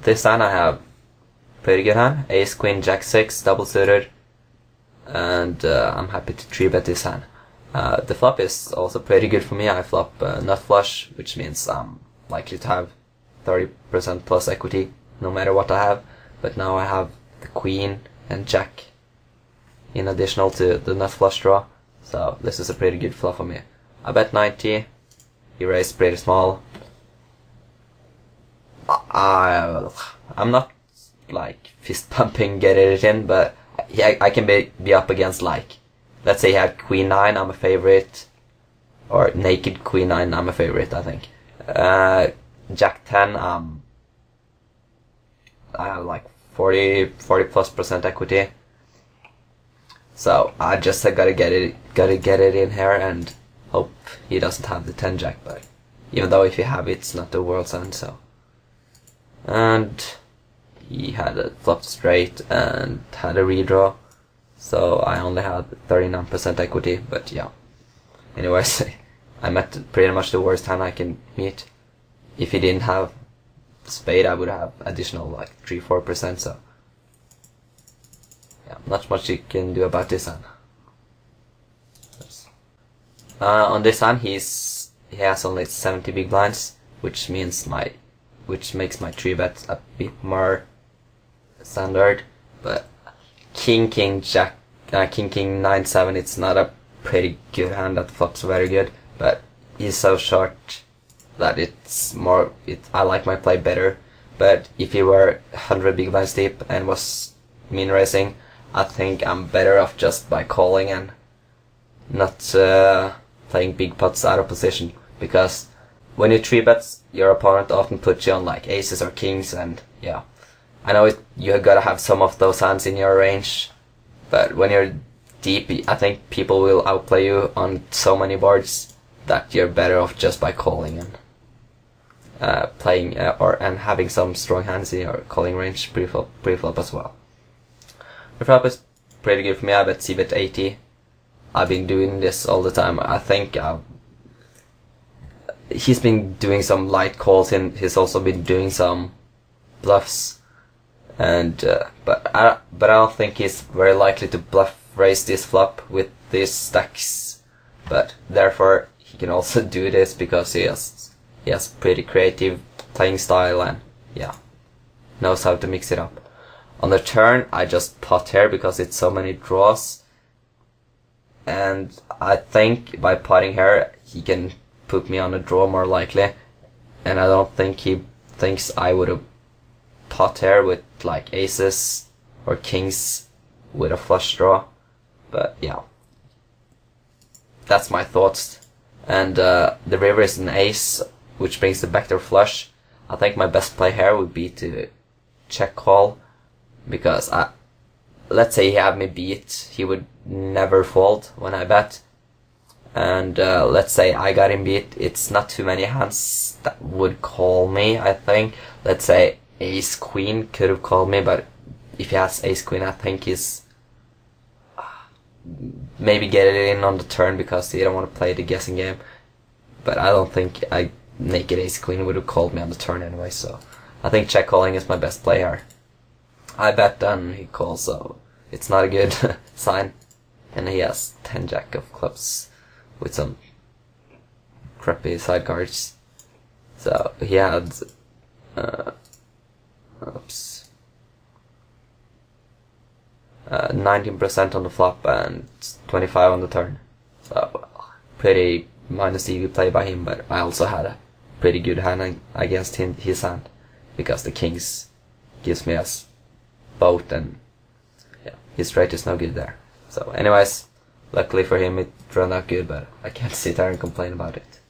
This hand I have pretty good hand. Ace, Queen, Jack 6, double suited. And I'm happy to 3-bet this hand. The flop is also pretty good for me. I flop nut flush, which means I'm likely to have 30% plus equity no matter what I have. But now I have the Queen and Jack in addition to the nut flush draw. So this is a pretty good flop for me. I bet 90. He raised pretty small. I'm not like fist pumping getting it in, but yeah, I can be up against, like, let's say he had Queen 9, I'm a favorite, or naked Queen 9, I'm a favorite, I think. Jack 10, I have like 40+% equity. So I just gotta get it in here and hope he doesn't have the 10 Jack, but even though if you have it, it's not the world's end, so. And he had a flop straight and had a redraw, so I only had 39% equity, but yeah. Anyways, I met pretty much the worst hand I can meet. If he didn't have spade, I would have additional like 3-4%, so yeah, not much you can do about this hand. On this hand, he has only 70 big blinds, which makes my 3-bet a bit more standard. But King 9-7, it's not a pretty good hand. That flops very good, but he's so short that I like my play better. But if he were 100 big blinds deep and was min raising, I think I'm better off just by calling and not playing big pots out of position, because when you 3-bet, your opponent often puts you on like aces or kings, and yeah, I know you gotta have some of those hands in your range, but when you're deep, I think people will outplay you on so many boards that you're better off just by calling and playing and having some strong hands in your calling range pre-flop as well. The flop is pretty good for me. I bet c-bet 80. I've been doing this all the time. I think he's been doing some light calls, and he's also been doing some bluffs. And but I don't think he's very likely to bluff raise this flop with these stacks. But therefore he can also do this because he has pretty creative playing style and yeah, knows how to mix it up. On the turn, I just pot here because it's so many draws. And I think by potting here, he can put me on a draw more likely. And I don't think he thinks I would have pot here with like aces or kings with a flush draw. But yeah, that's my thoughts. And the river is an ace, which brings the backdoor flush. I think my best play here would be to check call, because let's say he had me beat, he would never fold when I bet. And let's say I got him beat, it's not too many hands that would call me, I think. Let's say ace queen could have called me, but if he has ace queen, I think he's maybe get it in on the turn because he don't want to play the guessing game. But I don't think naked ace queen would have called me on the turn anyway, so I think check calling is my best play here. I bet then he calls, so it's not a good sign. And he has 10 jack of clubs with some crappy side cards. So he had 19% on the flop and 25 on the turn. So pretty minus EV play by him, but I also had a pretty good hand against his hand, because the kings gives me us both, and yeah, his straight is no good there. So anyways, luckily for him it turned out good, but I can't sit there and complain about it.